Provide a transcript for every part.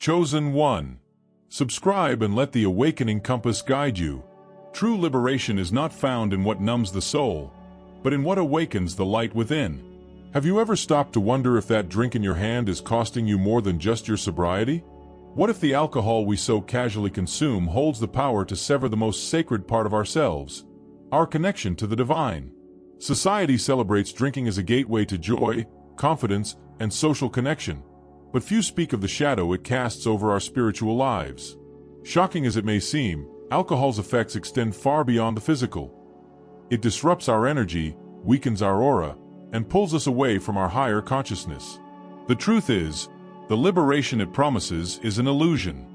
Chosen one. Subscribe and let the awakening compass guide you. True liberation is not found in what numbs the soul, but in what awakens the light within. Have you ever stopped to wonder if that drink in your hand is costing you more than just your sobriety? What if the alcohol we so casually consume holds the power to sever the most sacred part of ourselves, our connection to the divine? Society celebrates drinking as a gateway to joy, confidence, and social connection, but few speak of the shadow it casts over our spiritual lives. Shocking as it may seem, alcohol's effects extend far beyond the physical. It disrupts our energy, weakens our aura, and pulls us away from our higher consciousness. The truth is, the liberation it promises is an illusion.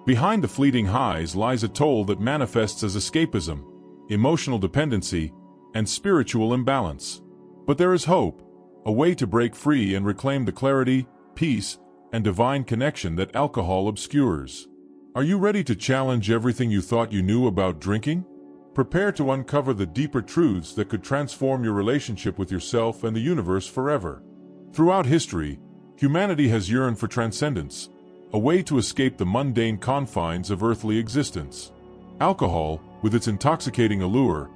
Behind the fleeting highs lies a toll that manifests as escapism, emotional dependency, and spiritual imbalance. But there is hope, a way to break free and reclaim the clarity, peace, and divine connection that alcohol obscures. Are you ready to challenge everything you thought you knew about drinking? Prepare to uncover the deeper truths that could transform your relationship with yourself and the universe forever. Throughout history, humanity has yearned for transcendence, a way to escape the mundane confines of earthly existence. Alcohol, with its intoxicating allure,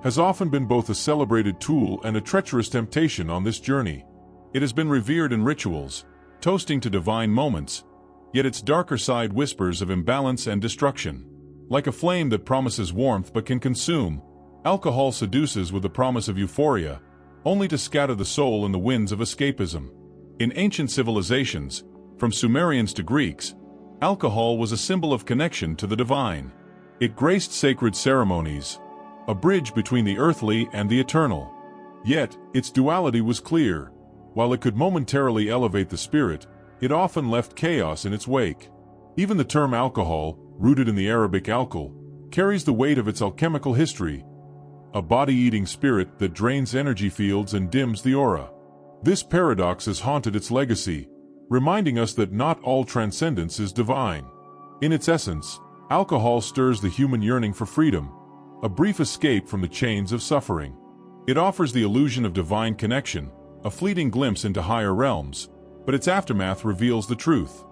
has often been both a celebrated tool and a treacherous temptation on this journey. It has been revered in rituals, toasting to divine moments, yet its darker side whispers of imbalance and destruction. Like a flame that promises warmth but can consume, alcohol seduces with the promise of euphoria, only to scatter the soul in the winds of escapism. In ancient civilizations, from Sumerians to Greeks, alcohol was a symbol of connection to the divine. It graced sacred ceremonies, a bridge between the earthly and the eternal. Yet, its duality was clear. While it could momentarily elevate the spirit, it often left chaos in its wake. Even the term alcohol, rooted in the Arabic alkal, carries the weight of its alchemical history, a body-eating spirit that drains energy fields and dims the aura. This paradox has haunted its legacy, reminding us that not all transcendence is divine. In its essence, alcohol stirs the human yearning for freedom, a brief escape from the chains of suffering. It offers the illusion of divine connection, a fleeting glimpse into higher realms, but its aftermath reveals the truth.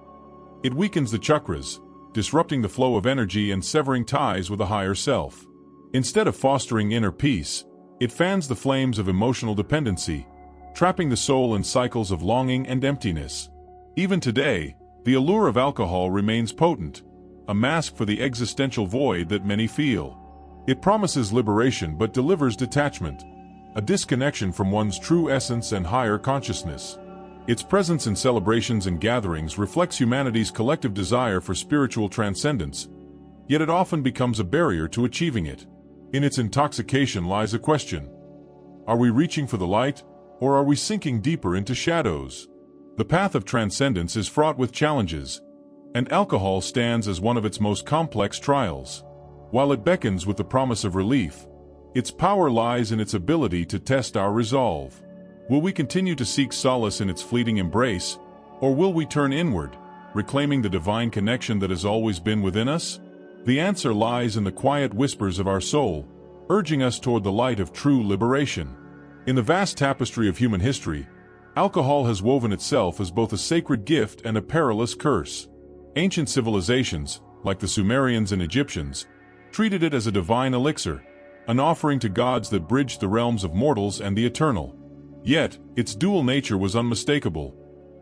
It weakens the chakras, disrupting the flow of energy and severing ties with a higher self. Instead of fostering inner peace, it fans the flames of emotional dependency, trapping the soul in cycles of longing and emptiness. Even today, the allure of alcohol remains potent, a mask for the existential void that many feel. It promises liberation but delivers detachment, a disconnection from one's true essence and higher consciousness. Its presence in celebrations and gatherings reflects humanity's collective desire for spiritual transcendence, yet it often becomes a barrier to achieving it. In its intoxication lies a question: are we reaching for the light, or are we sinking deeper into shadows? The path of transcendence is fraught with challenges, and alcohol stands as one of its most complex trials. While it beckons with the promise of relief, its power lies in its ability to test our resolve. Will we continue to seek solace in its fleeting embrace, or will we turn inward, reclaiming the divine connection that has always been within us? The answer lies in the quiet whispers of our soul, urging us toward the light of true liberation. In the vast tapestry of human history, alcohol has woven itself as both a sacred gift and a perilous curse. Ancient civilizations, like the Sumerians and Egyptians, treated it as a divine elixir, an offering to gods that bridged the realms of mortals and the eternal. Yet, its dual nature was unmistakable.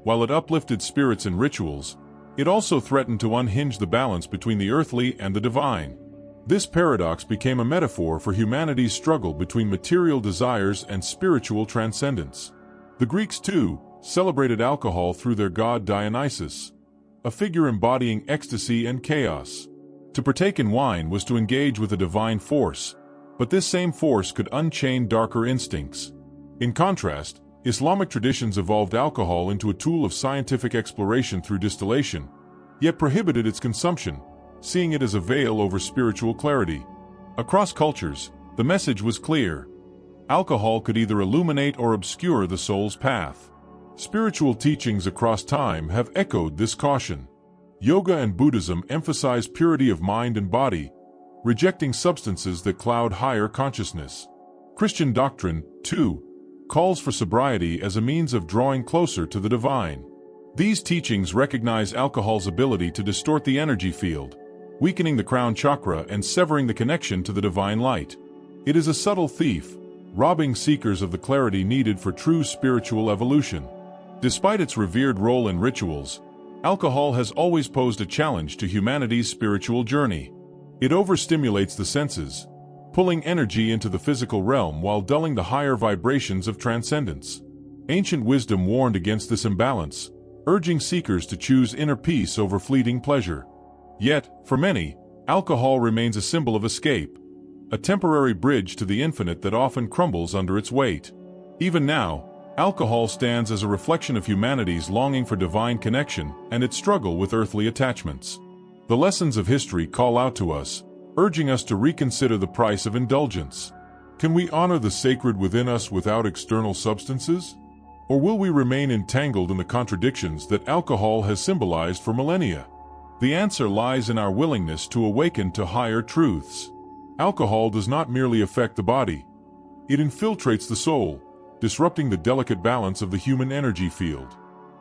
While it uplifted spirits in rituals, it also threatened to unhinge the balance between the earthly and the divine. This paradox became a metaphor for humanity's struggle between material desires and spiritual transcendence. The Greeks, too, celebrated alcohol through their god Dionysus, a figure embodying ecstasy and chaos. To partake in wine was to engage with a divine force, but this same force could unchain darker instincts. In contrast, Islamic traditions evolved alcohol into a tool of scientific exploration through distillation, yet prohibited its consumption, seeing it as a veil over spiritual clarity. Across cultures, the message was clear: alcohol could either illuminate or obscure the soul's path. Spiritual teachings across time have echoed this caution. Yoga and Buddhism emphasize purity of mind and body, rejecting substances that cloud higher consciousness. Christian doctrine, too, calls for sobriety as a means of drawing closer to the divine. These teachings recognize alcohol's ability to distort the energy field, weakening the crown chakra and severing the connection to the divine light. It is a subtle thief, robbing seekers of the clarity needed for true spiritual evolution. Despite its revered role in rituals, alcohol has always posed a challenge to humanity's spiritual journey. It overstimulates the senses, pulling energy into the physical realm while dulling the higher vibrations of transcendence. Ancient wisdom warned against this imbalance, urging seekers to choose inner peace over fleeting pleasure. Yet, for many, alcohol remains a symbol of escape, a temporary bridge to the infinite that often crumbles under its weight. Even now, alcohol stands as a reflection of humanity's longing for divine connection and its struggle with earthly attachments. The lessons of history call out to us, urging us to reconsider the price of indulgence. Can we honor the sacred within us without external substances? Or will we remain entangled in the contradictions that alcohol has symbolized for millennia? The answer lies in our willingness to awaken to higher truths. Alcohol does not merely affect the body. It infiltrates the soul, disrupting the delicate balance of the human energy field.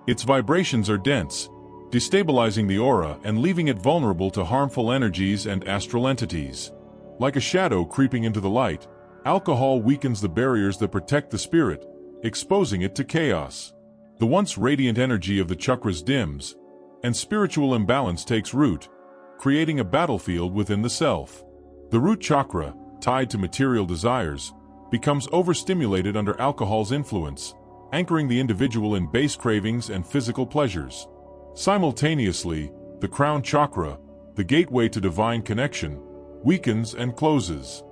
Its vibrations are dense, destabilizing the aura and leaving it vulnerable to harmful energies and astral entities. Like a shadow creeping into the light, alcohol weakens the barriers that protect the spirit, exposing it to chaos. The once radiant energy of the chakras dims, and spiritual imbalance takes root, creating a battlefield within the self. The root chakra, tied to material desires, becomes overstimulated under alcohol's influence, anchoring the individual in base cravings and physical pleasures. Simultaneously, the crown chakra, the gateway to divine connection, weakens and closes.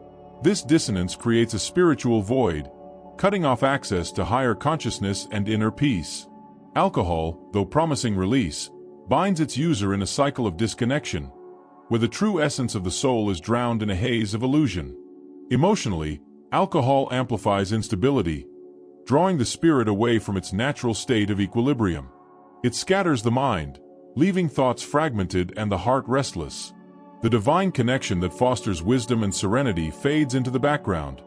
This dissonance creates a spiritual void, cutting off access to higher consciousness and inner peace. Alcohol, though promising release, binds its user in a cycle of disconnection, where the true essence of the soul is drowned in a haze of illusion. Emotionally, alcohol amplifies instability, drawing the spirit away from its natural state of equilibrium. It scatters the mind, leaving thoughts fragmented and the heart restless. The divine connection that fosters wisdom and serenity fades into the background,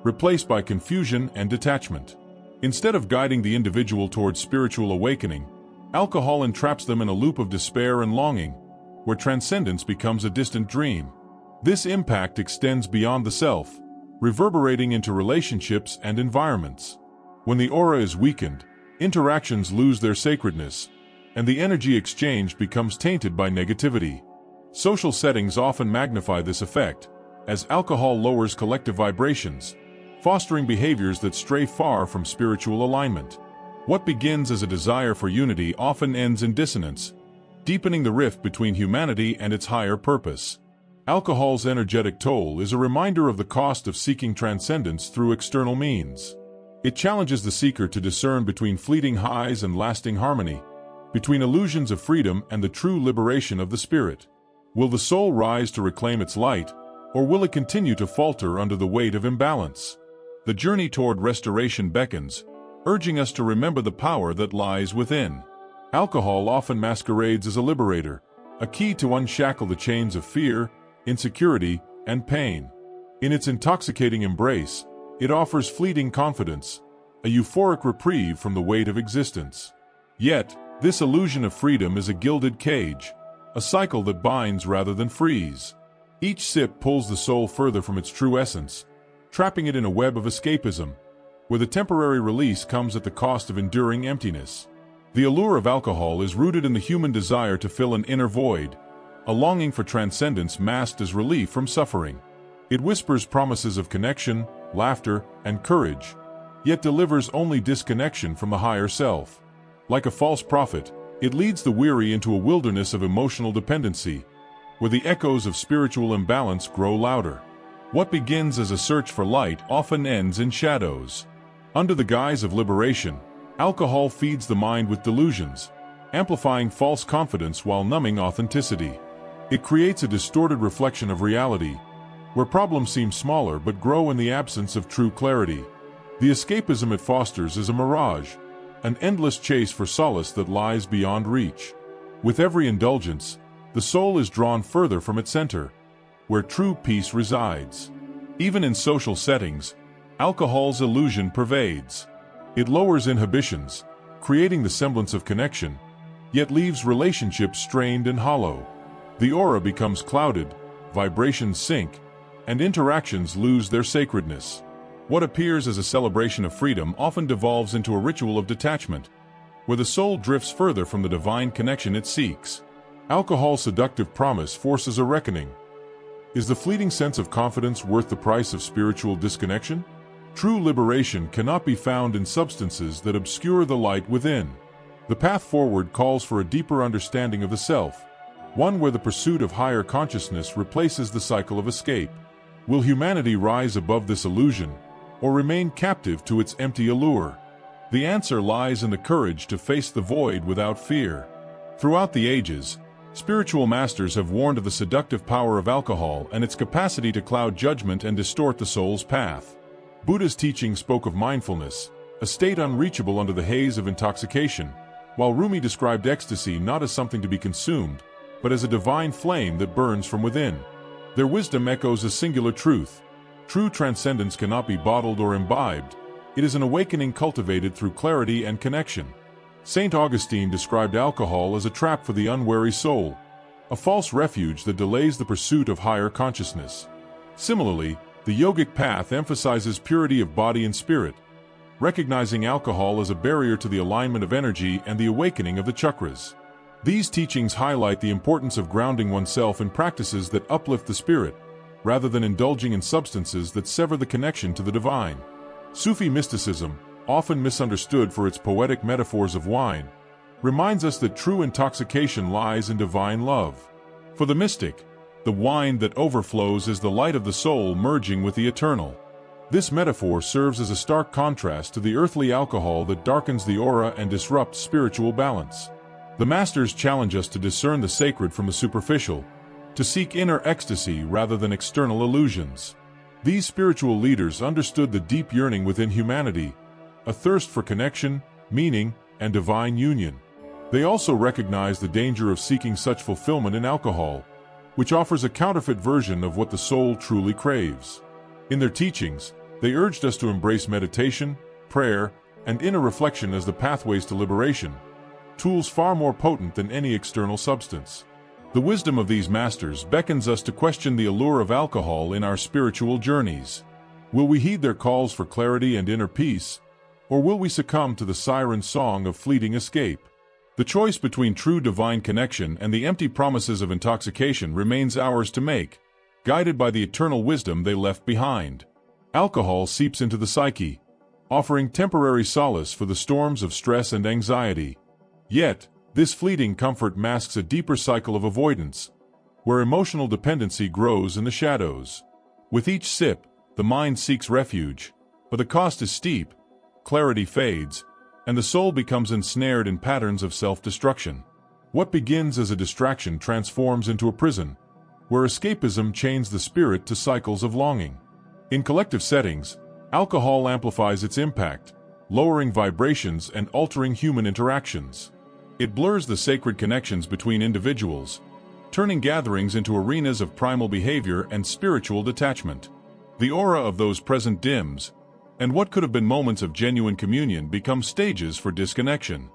replaced by confusion and detachment. Instead of guiding the individual towards spiritual awakening, alcohol entraps them in a loop of despair and longing, where transcendence becomes a distant dream. This impact extends beyond the self, reverberating into relationships and environments. When the aura is weakened, interactions lose their sacredness, and the energy exchange becomes tainted by negativity. Social settings often magnify this effect, as alcohol lowers collective vibrations, fostering behaviors that stray far from spiritual alignment. What begins as a desire for unity often ends in dissonance, deepening the rift between humanity and its higher purpose. Alcohol's energetic toll is a reminder of the cost of seeking transcendence through external means. It challenges the seeker to discern between fleeting highs and lasting harmony, between illusions of freedom and the true liberation of the spirit. Will the soul rise to reclaim its light, or will it continue to falter under the weight of imbalance? The journey toward restoration beckons, urging us to remember the power that lies within. Alcohol often masquerades as a liberator, a key to unshackle the chains of fear, insecurity, and pain. In its intoxicating embrace, it offers fleeting confidence, a euphoric reprieve from the weight of existence. Yet, this illusion of freedom is a gilded cage, a cycle that binds rather than frees. Each sip pulls the soul further from its true essence, trapping it in a web of escapism, where the temporary release comes at the cost of enduring emptiness. The allure of alcohol is rooted in the human desire to fill an inner void, a longing for transcendence masked as relief from suffering. It whispers promises of connection, laughter, and courage, yet delivers only disconnection from the higher self. Like a false prophet, it leads the weary into a wilderness of emotional dependency, where the echoes of spiritual imbalance grow louder. What begins as a search for light often ends in shadows. Under the guise of liberation, alcohol feeds the mind with delusions, amplifying false confidence while numbing authenticity. It creates a distorted reflection of reality, where problems seem smaller but grow in the absence of true clarity. The escapism it fosters is a mirage, an endless chase for solace that lies beyond reach. With every indulgence, the soul is drawn further from its center, where true peace resides. Even in social settings, alcohol's illusion pervades. It lowers inhibitions, creating the semblance of connection, yet leaves relationships strained and hollow. The aura becomes clouded, vibrations sink, and interactions lose their sacredness. What appears as a celebration of freedom often devolves into a ritual of detachment, where the soul drifts further from the divine connection it seeks. Alcohol's seductive promise forces a reckoning. Is the fleeting sense of confidence worth the price of spiritual disconnection? True liberation cannot be found in substances that obscure the light within. The path forward calls for a deeper understanding of the self, one where the pursuit of higher consciousness replaces the cycle of escape. Will humanity rise above this illusion, or remain captive to its empty allure? The answer lies in the courage to face the void without fear. Throughout the ages, spiritual masters have warned of the seductive power of alcohol and its capacity to cloud judgment and distort the soul's path. Buddha's teaching spoke of mindfulness, a state unreachable under the haze of intoxication, while Rumi described ecstasy not as something to be consumed, but as a divine flame that burns from within. Their wisdom echoes a singular truth. True transcendence cannot be bottled or imbibed. It is an awakening cultivated through clarity and connection. St. Augustine described alcohol as a trap for the unwary soul, a false refuge that delays the pursuit of higher consciousness. Similarly, the yogic path emphasizes purity of body and spirit, recognizing alcohol as a barrier to the alignment of energy and the awakening of the chakras. These teachings highlight the importance of grounding oneself in practices that uplift the spirit, rather than indulging in substances that sever the connection to the divine. Sufi mysticism, often misunderstood for its poetic metaphors of wine, reminds us that true intoxication lies in divine love. For the mystic, the wine that overflows is the light of the soul merging with the eternal. This metaphor serves as a stark contrast to the earthly alcohol that darkens the aura and disrupts spiritual balance. The masters challenge us to discern the sacred from the superficial, to seek inner ecstasy rather than external illusions. These spiritual leaders understood the deep yearning within humanity, a thirst for connection, meaning, and divine union. They also recognized the danger of seeking such fulfillment in alcohol, which offers a counterfeit version of what the soul truly craves. In their teachings, they urged us to embrace meditation, prayer, and inner reflection as the pathways to liberation, tools far more potent than any external substance. The wisdom of these masters beckons us to question the allure of alcohol in our spiritual journeys. Will we heed their calls for clarity and inner peace, or will we succumb to the siren song of fleeting escape? The choice between true divine connection and the empty promises of intoxication remains ours to make, guided by the eternal wisdom they left behind. Alcohol seeps into the psyche, offering temporary solace for the storms of stress and anxiety. Yet, this fleeting comfort masks a deeper cycle of avoidance, where emotional dependency grows in the shadows. With each sip, the mind seeks refuge, but the cost is steep, clarity fades, and the soul becomes ensnared in patterns of self-destruction. What begins as a distraction transforms into a prison, where escapism chains the spirit to cycles of longing. In collective settings, alcohol amplifies its impact, lowering vibrations and altering human interactions. It blurs the sacred connections between individuals, turning gatherings into arenas of primal behavior and spiritual detachment. The aura of those present dims, and what could have been moments of genuine communion become stages for disconnection.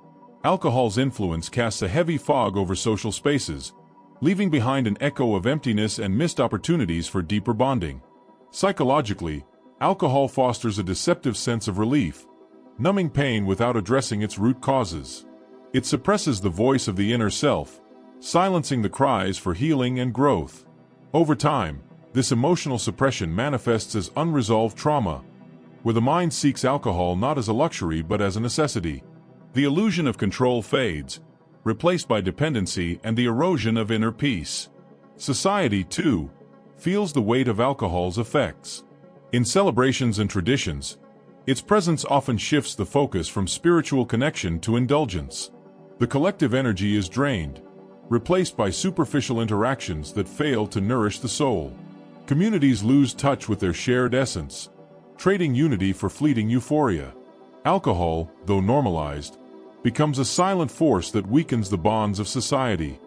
Alcohol's influence casts a heavy fog over social spaces, leaving behind an echo of emptiness and missed opportunities for deeper bonding. Psychologically, alcohol fosters a deceptive sense of relief, numbing pain without addressing its root causes. It suppresses the voice of the inner self, silencing the cries for healing and growth. Over time, this emotional suppression manifests as unresolved trauma, where the mind seeks alcohol not as a luxury but as a necessity. The illusion of control fades, replaced by dependency and the erosion of inner peace. Society, too, feels the weight of alcohol's effects. In celebrations and traditions, its presence often shifts the focus from spiritual connection to indulgence. The collective energy is drained, replaced by superficial interactions that fail to nourish the soul. Communities lose touch with their shared essence, trading unity for fleeting euphoria. Alcohol, though normalized, becomes a silent force that weakens the bonds of society.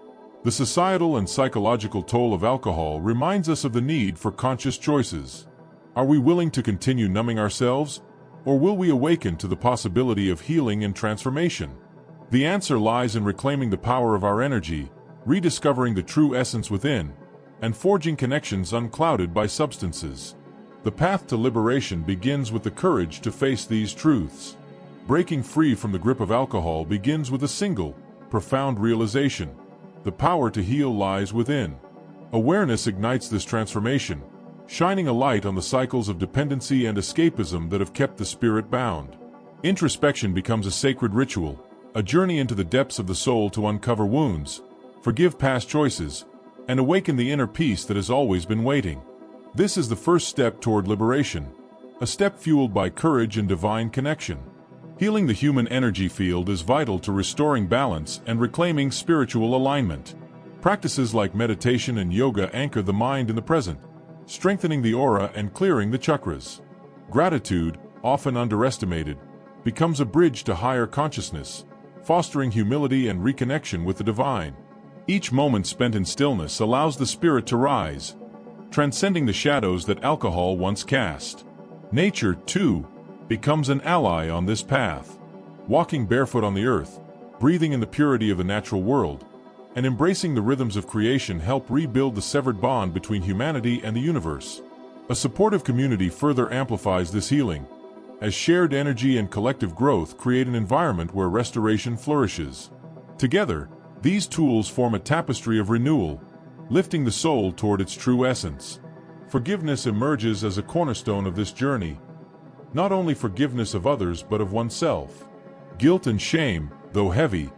The societal and psychological toll of alcohol reminds us of the need for conscious choices. Are we willing to continue numbing ourselves, or will we awaken to the possibility of healing and transformation? The answer lies in reclaiming the power of our energy, rediscovering the true essence within, and forging connections unclouded by substances. The path to liberation begins with the courage to face these truths. Breaking free from the grip of alcohol begins with a single, profound realization. The power to heal lies within. Awareness ignites this transformation, shining a light on the cycles of dependency and escapism that have kept the spirit bound. Introspection becomes a sacred ritual, a journey into the depths of the soul to uncover wounds, forgive past choices, and awaken the inner peace that has always been waiting. This is the first step toward liberation, a step fueled by courage and divine connection. Healing the human energy field is vital to restoring balance and reclaiming spiritual alignment. Practices like meditation and yoga anchor the mind in the present, strengthening the aura and clearing the chakras. Gratitude, often underestimated, becomes a bridge to higher consciousness, fostering humility and reconnection with the divine. Each moment spent in stillness allows the spirit to rise, transcending the shadows that alcohol once cast. Nature, too, becomes an ally on this path. Walking barefoot on the earth, breathing in the purity of the natural world, and embracing the rhythms of creation help rebuild the severed bond between humanity and the universe. A supportive community further amplifies this healing, as shared energy and collective growth create an environment where restoration flourishes. Together, these tools form a tapestry of renewal, lifting the soul toward its true essence. Forgiveness emerges as a cornerstone of this journey, not only forgiveness of others but of oneself. Guilt and shame, though heavy,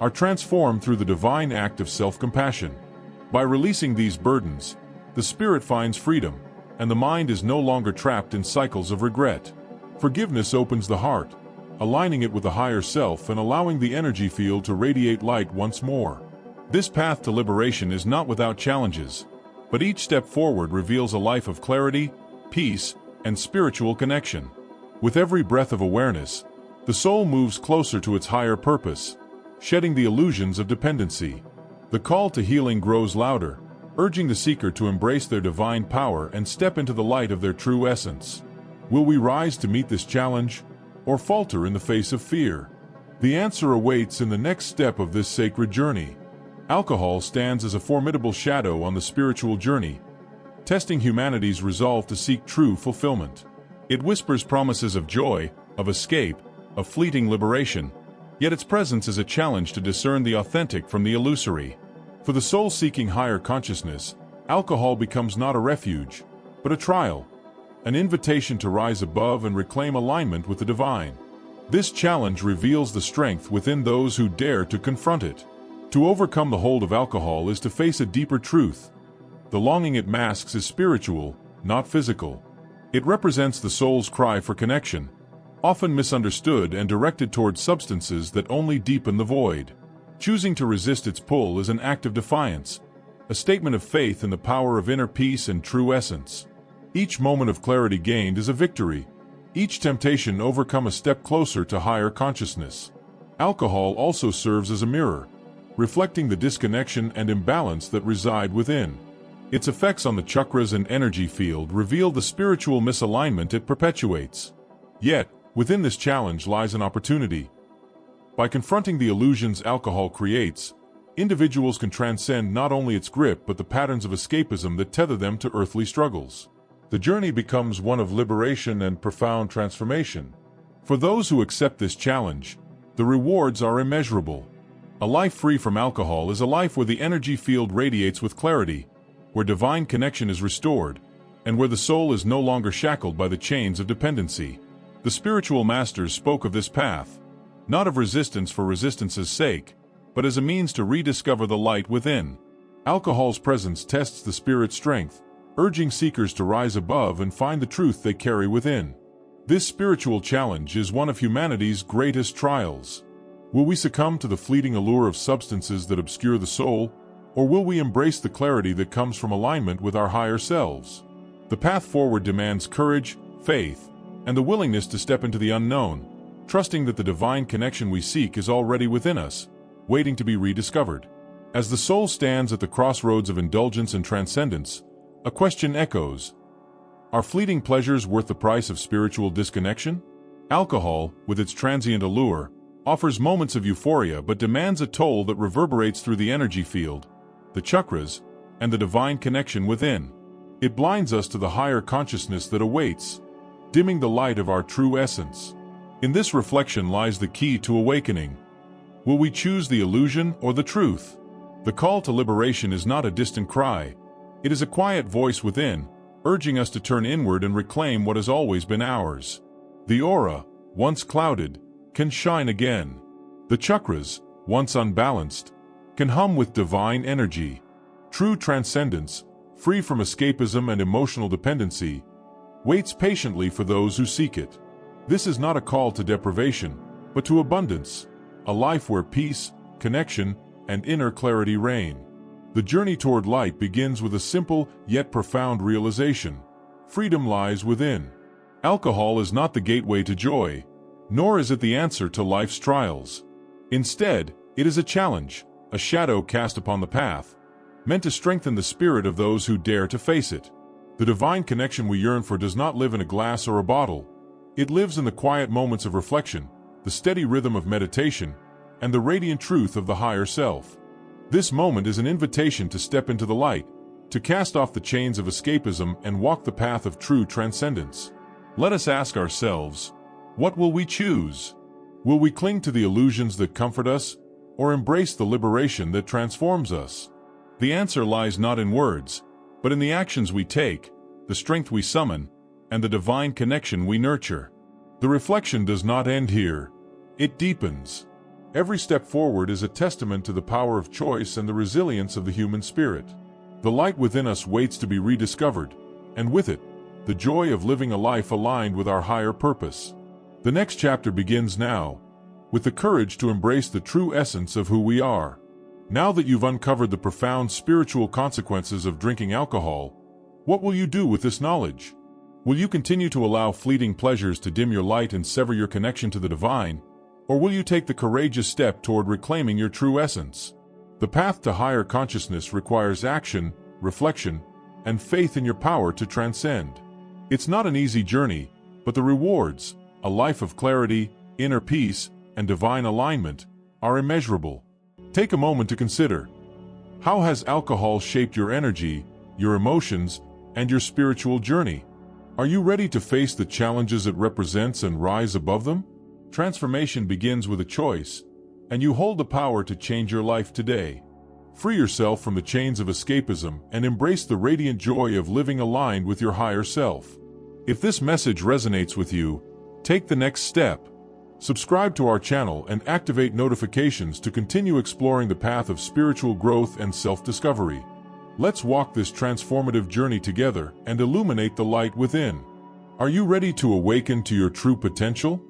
are transformed through the divine act of self-compassion. By releasing these burdens, the spirit finds freedom, and the mind is no longer trapped in cycles of regret. Forgiveness opens the heart, aligning it with the higher self and allowing the energy field to radiate light once more. This path to liberation is not without challenges, but each step forward reveals a life of clarity, peace, and spiritual connection. With every breath of awareness, the soul moves closer to its higher purpose, shedding the illusions of dependency. The call to healing grows louder, urging the seeker to embrace their divine power and step into the light of their true essence. Will we rise to meet this challenge, or falter in the face of fear? The answer awaits in the next step of this sacred journey. Alcohol stands as a formidable shadow on the spiritual journey, testing humanity's resolve to seek true fulfillment. It whispers promises of joy, of escape, of fleeting liberation, yet its presence is a challenge to discern the authentic from the illusory. For the soul seeking higher consciousness, alcohol becomes not a refuge, but a trial, an invitation to rise above and reclaim alignment with the divine. This challenge reveals the strength within those who dare to confront it. To overcome the hold of alcohol is to face a deeper truth. The longing it masks is spiritual, not physical. It represents the soul's cry for connection, often misunderstood and directed toward substances that only deepen the void. Choosing to resist its pull is an act of defiance, a statement of faith in the power of inner peace and true essence. Each moment of clarity gained is a victory, each temptation overcome a step closer to higher consciousness. Alcohol also serves as a mirror, reflecting the disconnection and imbalance that reside within. Its effects on the chakras and energy field reveal the spiritual misalignment it perpetuates. Yet, within this challenge lies an opportunity. By confronting the illusions alcohol creates, individuals can transcend not only its grip but the patterns of escapism that tether them to earthly struggles. The journey becomes one of liberation and profound transformation. For those who accept this challenge, the rewards are immeasurable. A life free from alcohol is a life where the energy field radiates with clarity, where divine connection is restored, and where the soul is no longer shackled by the chains of dependency. The spiritual masters spoke of this path, not of resistance for resistance' sake, but as a means to rediscover the light within. Alcohol's presence tests the spirit's strength, urging seekers to rise above and find the truth they carry within. This spiritual challenge is one of humanity's greatest trials. Will we succumb to the fleeting allure of substances that obscure the soul, or will we embrace the clarity that comes from alignment with our higher selves? The path forward demands courage, faith, and the willingness to step into the unknown, trusting that the divine connection we seek is already within us, waiting to be rediscovered. As the soul stands at the crossroads of indulgence and transcendence, a question echoes: are fleeting pleasures worth the price of spiritual disconnection? Alcohol, with its transient allure, offers moments of euphoria but demands a toll that reverberates through the energy field, the chakras, and the divine connection within. It blinds us to the higher consciousness that awaits, dimming the light of our true essence. In this reflection lies the key to awakening. Will we choose the illusion or the truth? The call to liberation is not a distant cry. It is a quiet voice within, urging us to turn inward and reclaim what has always been ours. The aura, once clouded, can shine again. The chakras, once unbalanced, can hum with divine energy. True transcendence, free from escapism and emotional dependency, waits patiently for those who seek it. This is not a call to deprivation, but to abundance, a life where peace, connection, and inner clarity reign. The journey toward light begins with a simple yet profound realization. Freedom lies within. Alcohol is not the gateway to joy, nor is it the answer to life's trials. Instead, it is a challenge, a shadow cast upon the path, meant to strengthen the spirit of those who dare to face it. The divine connection we yearn for does not live in a glass or a bottle. It lives in the quiet moments of reflection, the steady rhythm of meditation, and the radiant truth of the higher self. This moment is an invitation to step into the light, to cast off the chains of escapism and walk the path of true transcendence. Let us ask ourselves, what will we choose? Will we cling to the illusions that comfort us, or embrace the liberation that transforms us? The answer lies not in words, but in the actions we take, the strength we summon, and the divine connection we nurture. The reflection does not end here. It deepens. Every step forward is a testament to the power of choice and the resilience of the human spirit. The light within us waits to be rediscovered, and with it, the joy of living a life aligned with our higher purpose. The next chapter begins now, with the courage to embrace the true essence of who we are. Now that you've uncovered the profound spiritual consequences of drinking alcohol, what will you do with this knowledge? Will you continue to allow fleeting pleasures to dim your light and sever your connection to the divine? Or will you take the courageous step toward reclaiming your true essence? The path to higher consciousness requires action, reflection, and faith in your power to transcend. It's not an easy journey, but the rewards, a life of clarity, inner peace, and divine alignment, are immeasurable. Take a moment to consider. How has alcohol shaped your energy, your emotions, and your spiritual journey? Are you ready to face the challenges it represents and rise above them? Transformation begins with a choice, and you hold the power to change your life today. Free yourself from the chains of escapism and embrace the radiant joy of living aligned with your higher self. If this message resonates with you, take the next step. Subscribe to our channel and activate notifications to continue exploring the path of spiritual growth and self-discovery. Let's walk this transformative journey together and illuminate the light within. Are you ready to awaken to your true potential?